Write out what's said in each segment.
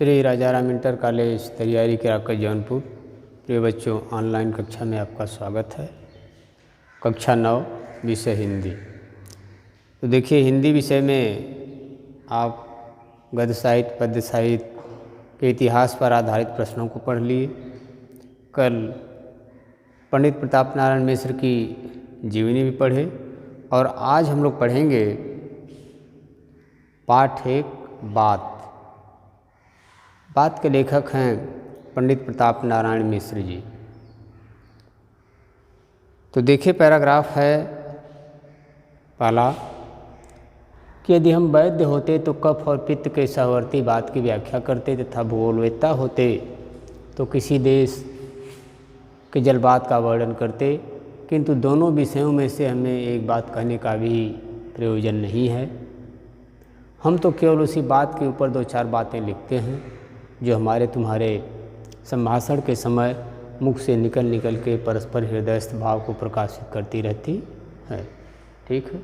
Shri Rajaram inter college तैयारी कराकर जौनपुर। प्रिय बच्चों, ऑनलाइन कक्षा में आपका स्वागत है। कक्षा 9 विषय हिंदी। तो देखिए, हिंदी विषय में आप गद्य साहित्य, पद्य साहित्य के इतिहास पर आधारित प्रश्नों को पढ़ लिए। कल पंडित प्रताप नारायण मिश्र की जीवनी भी पढ़े और आज हम लोग पढ़ेंगे पाठ 1 बात। बात के लेखक हैं पंडित प्रताप नारायण मिश्र जी। तो देखिए, पैराग्राफ है पहला कि यदि हम वैद्य होते तो कफ और पित्त के सहवर्ती बात की व्याख्या करते तथा भूगोलवेत्ता होते तो किसी देश के जलवात का वर्णन करते, किंतु दोनों विषयों में से हमें एक बात कहने का भी प्रयोजन नहीं है। हम तो केवल उसी बात के ऊपर 2-4 बातें लिखते हैं जो हमारे तुम्हारे संभाषण के समय मुख से निकल के परस्पर हृदयस्थ भाव को प्रकाशित करती रहती है। ठीक है,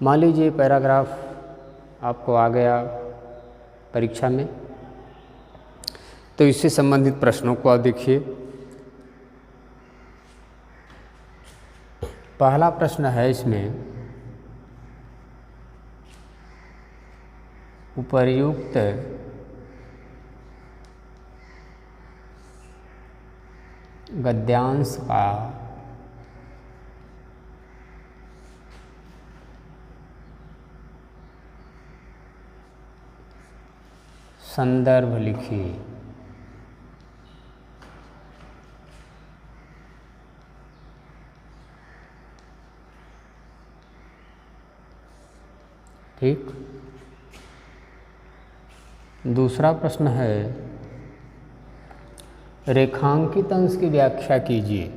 मान लीजिए पैराग्राफ आपको आ गया परीक्षा में, तो इससे संबंधित प्रश्नों को आप देखिए। पहला प्रश्न है इसमें, उपर्युक्त गद्यांश का संदर्भ लिखिए। ठीक। दूसरा प्रश्न है, रेखांकित अंश की व्याख्या कीजिए।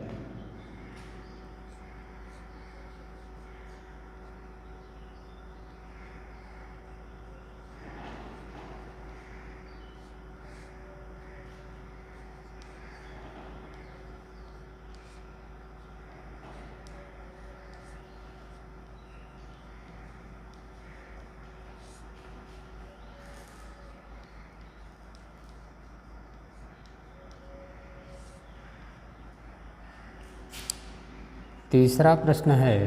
तीसरा प्रश्न है,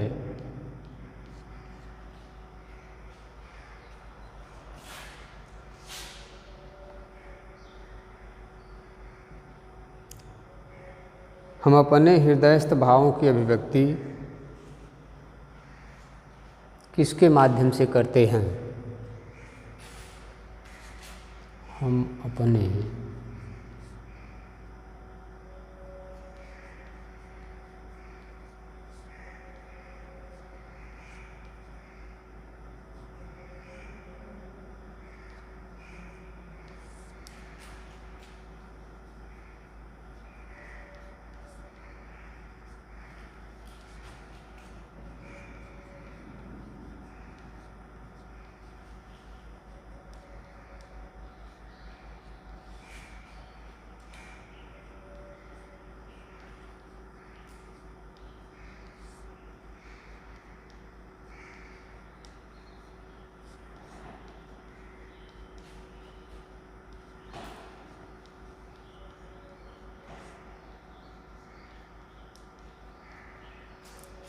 हम अपने हृदयस्थ भावों की अभिव्यक्ति किसके माध्यम से करते हैं? हम अपने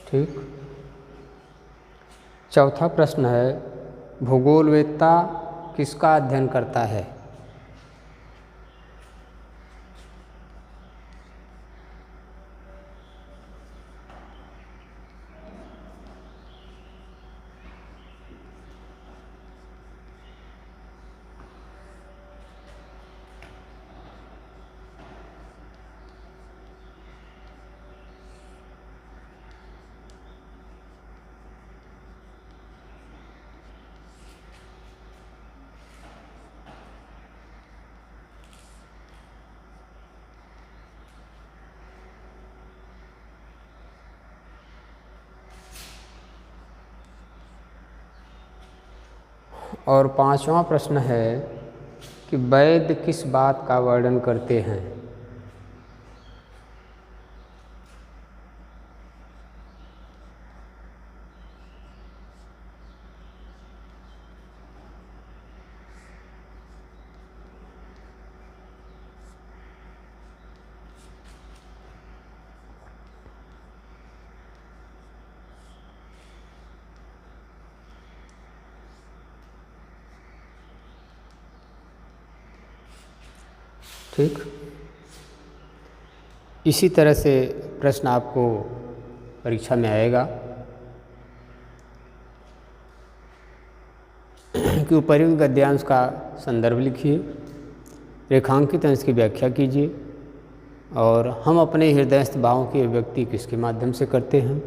ठीक। चौथा प्रश्न है, भूगोलवेत्ता किसका अध्ययन करता है? और पांचवा प्रश्न है कि वैद्य किस बात का वर्णन करते हैं? ठीक। इसी तरह से प्रश्न आपको परीक्षा में आएगा कि उपर्युक्त गद्यांश का संदर्भ लिखिए, रेखांकित अंश की व्याख्या कीजिए और हम अपने हृदयस्थ भावों की अभिव्यक्ति किसके माध्यम से करते हैं,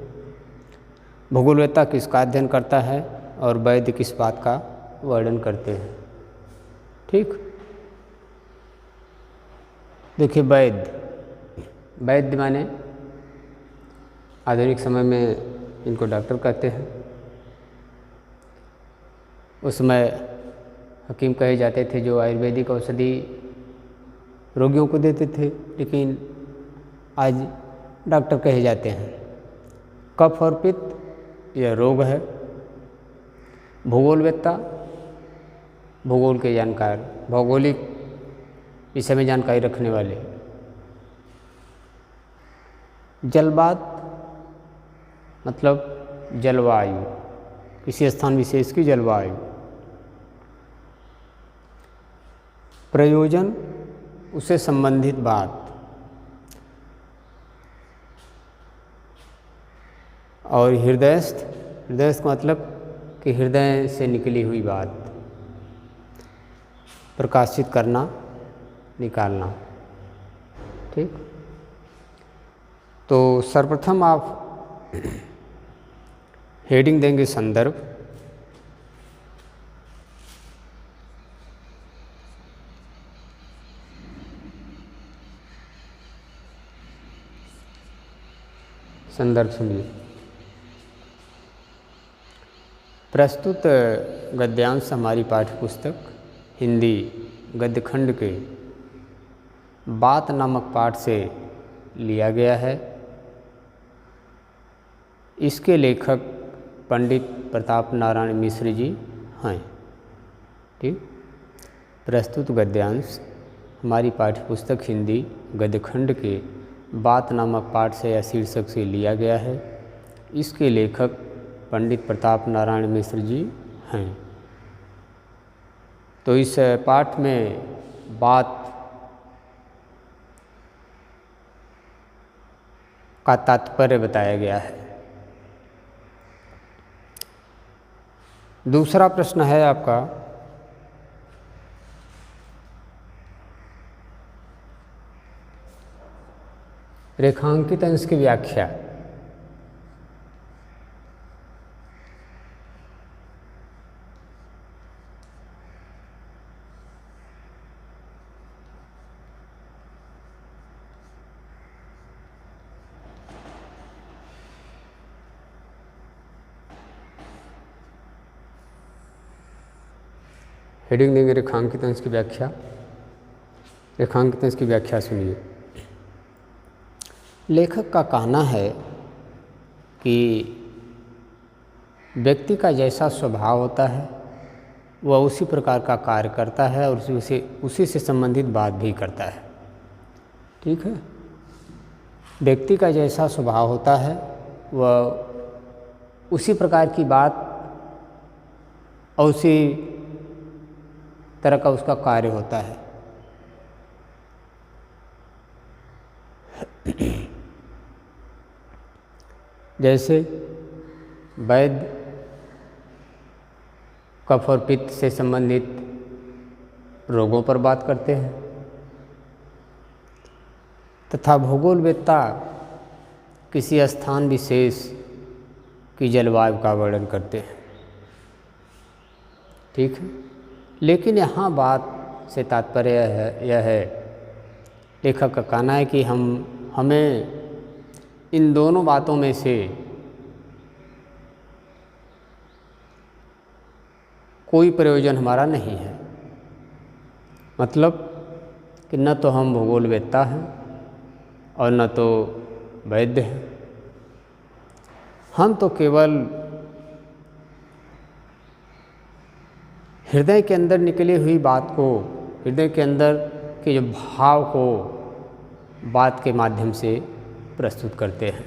भूगोलवेत्ता किसका अध्ययन करता है और वैद्य किस बात का वर्णन करते हैं। ठीक। देखिए, वैद्य माने आधुनिक समय में इनको डॉक्टर कहते हैं। उस समय हकीम कहे जाते थे जो आयुर्वेदिक औषधि रोगियों को देते थे, लेकिन आज डॉक्टर कहे जाते हैं। कफ और पित्त यह रोग है। भूगोलवेत्ता भूगोल के जानकार, भौगोलिक विषय में जानकारी रखने वाले। जलवात मतलब जलवायु, किसी स्थान विशेष की जलवायु। प्रयोजन उससे संबंधित बात, और हृदयस्थ का मतलब कि हृदय से निकली हुई बात, प्रकाशित करना, निकालना। ठीक। तो सर्वप्रथम आप हेडिंग देंगे संदर्भ, संदर्भ सुनिए। प्रस्तुत गद्यांश हमारी पाठ्यपुस्तक हिंदी गद्यखंड के बात नामक पाठ से लिया गया है। इसके लेखक पंडित प्रताप नारायण मिश्र जी हैं। ठीक। प्रस्तुत गद्यांश हमारी पाठ्यपुस्तक हिंदी गद्यखंड के बात नामक पाठ से या शीर्षक से लिया गया है। इसके लेखक पंडित प्रताप नारायण मिश्र जी हैं। तो इस पाठ में बात का तात्पर्य बताया गया है। दूसरा प्रश्न है आपका, रेखांकित अंश की व्याख्या। हेडिंग देंगे रेखांकित अंश की व्याख्या। रेखांकित अंश की व्याख्या सुनिए। लेखक का कहना है कि व्यक्ति का जैसा स्वभाव होता है वह उसी प्रकार का कार्य करता है और उसी से संबंधित बात भी करता है। ठीक है। व्यक्ति का जैसा स्वभाव होता है वह उसी प्रकार की बात और उसी तरह का उसका कार्य होता है। जैसे वैद्य कफ और पित्त से संबंधित रोगों पर बात करते हैं तथा भूगोलवेत्ता किसी स्थान विशेष की जलवायु का वर्णन करते हैं। ठीक है। लेकिन यहाँ बात से तात्पर्य यह है, लेखक का कहना है कि हमें इन दोनों बातों में से कोई प्रयोजन हमारा नहीं है। मतलब कि न तो हम भूगोलवेत्ता हैं और न तो वैद्य हैं। हम तो केवल हृदय के अंदर निकली हुई बात को, हृदय के अंदर के जो भाव को बात के माध्यम से प्रस्तुत करते हैं।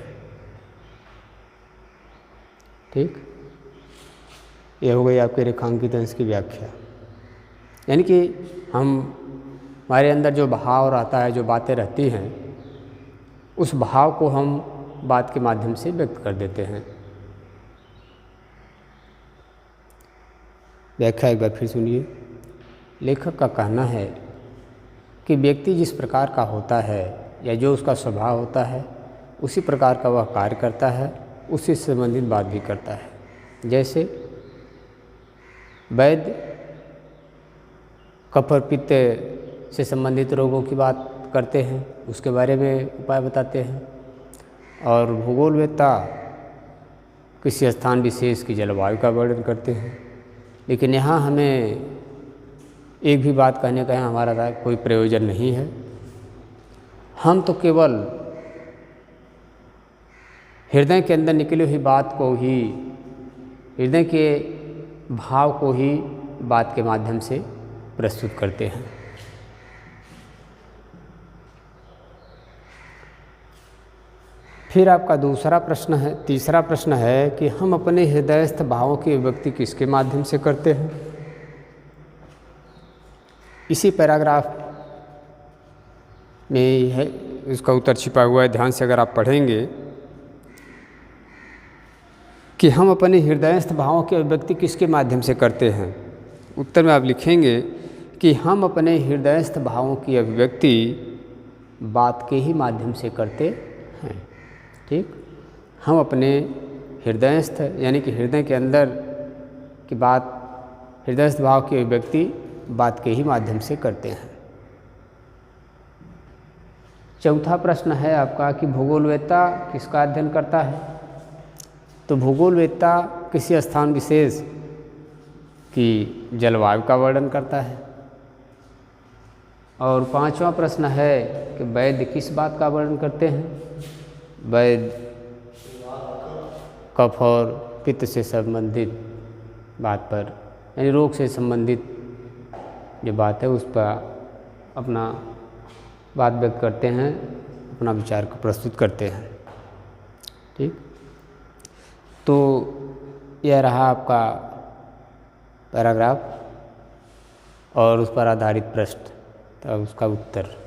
ठीक। यह हो गई आपके रेखांकित अंश की व्याख्या। यानी कि हम हमारे अंदर जो भाव रहता है, जो बातें रहती हैं, उस भाव को हम बात के माध्यम से व्यक्त कर देते हैं। व्याख्या एक बार फिर सुनिए। लेखक का कहना है कि व्यक्ति जिस प्रकार का होता है या जो उसका स्वभाव होता है, उसी प्रकार का वह कार्य करता है, उससे संबंधित बात भी करता है। जैसे वैद्य कफ और पित्त से संबंधित रोगों की बात करते हैं, उसके बारे में उपाय बताते हैं, और भूगोलवेत्ता किसी स्थान विशेष की जलवायु का वर्णन करते हैं। लेकिन यहाँ हमें एक भी बात कहने का यहाँ हमारा कोई प्रयोजन नहीं है। हम तो केवल हृदय के अंदर निकली हुई बात को ही, हृदय के भाव को ही बात के माध्यम से प्रस्तुत करते हैं। फिर आपका दूसरा प्रश्न है, तीसरा प्रश्न है कि हम अपने हृदयस्थ भावों की अभिव्यक्ति किसके माध्यम से करते हैं। इसी पैराग्राफ में है, इसका उत्तर छिपा हुआ है, ध्यान से अगर आप पढ़ेंगे कि हम अपने हृदयस्थ भावों की अभिव्यक्ति किसके माध्यम से करते हैं। उत्तर में आप लिखेंगे कि हम अपने हृदयस्थ भावों की अभिव्यक्ति बात के ही माध्यम से करते हैं। ठीक, हम अपने हृदयस्थ यानी कि हृदय के अंदर की बात, हृदयस्थ भाव की अभिव्यक्ति बात के ही माध्यम से करते हैं। चौथा प्रश्न है आपका कि भूगोलवेत्ता किसका अध्ययन करता है। तो भूगोलवेत्ता किसी स्थान विशेष की जलवायु का वर्णन करता है। और पांचवा प्रश्न है कि वैद्य किस बात का वर्णन करते हैं। वैद्य कफ और पित्त से संबंधित बात पर, यानी रोग से संबंधित जो बात है उस पर अपना बात व्यक्त करते हैं, अपना विचार को प्रस्तुत करते हैं। ठीक, तो यह रहा आपका पैराग्राफ और उस पर आधारित प्रश्न, तो उसका उत्तर।